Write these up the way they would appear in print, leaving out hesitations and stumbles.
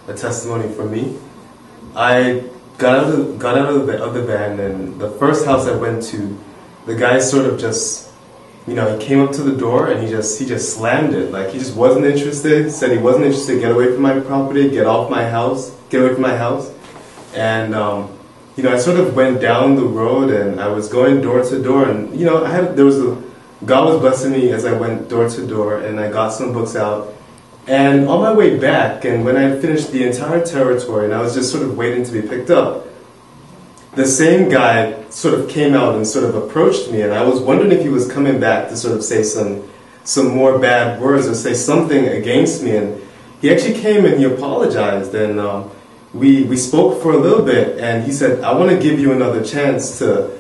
a testimony for me. I got out of the van, and the first house I went to, the guy sort of just, he came up to the door and he just slammed it. Like, he just wasn't interested. Said he wasn't interested. Get away from my property. Get off my house. Get away from my house. And I sort of went down the road and I was going door to door, and God was blessing me as I went door to door, and I got some books out. And on my way back, and when I had finished the entire territory and I was just sort of waiting to be picked up, the same guy sort of came out and sort of approached me, and I was wondering if he was coming back to sort of say some more bad words or say something against me. And he actually came and he apologized, and we spoke for a little bit, and he said, I want to give you another chance to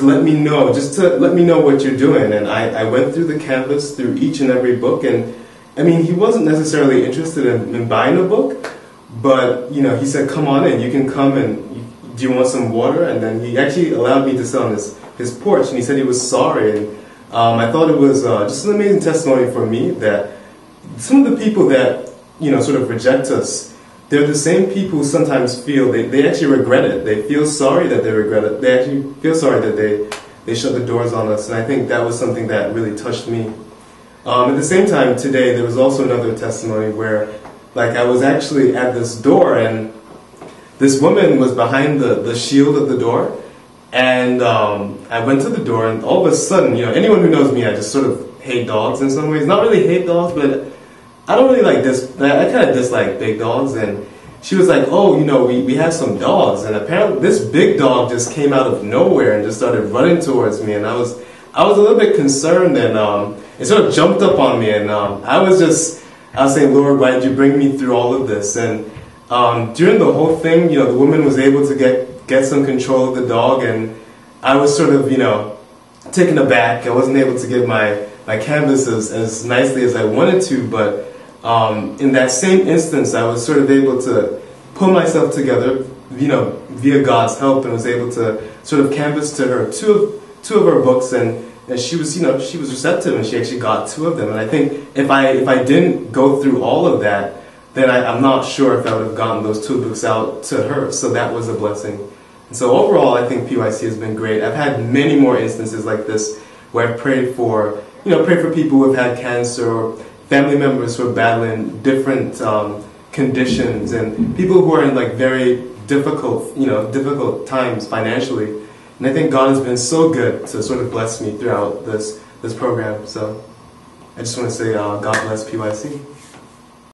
let me know, just to let me know what you're doing. And I went through the canvas, through each and every book, and I mean, he wasn't necessarily interested in buying a book, but he said, come on in, you can come, and do you want some water? And then he actually allowed me to sit on his porch, and he said he was sorry. And I thought it was just an amazing testimony for me that some of the people that sort of reject us, they're the same people who sometimes feel they actually regret it. They feel sorry that they regret it. They actually feel sorry that they shut the doors on us. And I think that was something that really touched me. At the same time, today, there was also another testimony where, like, I was actually at this door, and this woman was behind the shield of the door, and I went to the door, and all of a sudden, anyone who knows me, I just sort of hate dogs in some ways. Not really hate dogs, but I don't really like this. I kind of dislike big dogs. And she was like, oh, we have some dogs, and apparently this big dog just came out of nowhere and just started running towards me, and I was a little bit concerned, and it sort of jumped up on me, and I was saying, Lord, why did you bring me through all of this? And during the whole thing, the woman was able to get some control of the dog, and I was sort of, taken aback. I wasn't able to give my canvas as nicely as I wanted to, but in that same instance, I was sort of able to pull myself together, via God's help, and was able to sort of canvas to her two of her books, and she was, she was receptive, and she actually got two of them. And I think if I didn't go through all of that, then I'm not sure if I would have gotten those two books out to her. So that was a blessing. And so overall, I think PYC has been great. I've had many more instances like this where I've prayed for people who have had cancer, or family members who are battling different conditions, and people who are in like very difficult times financially. And I think God has been so good to sort of bless me throughout this program. So I just want to say God bless PYC.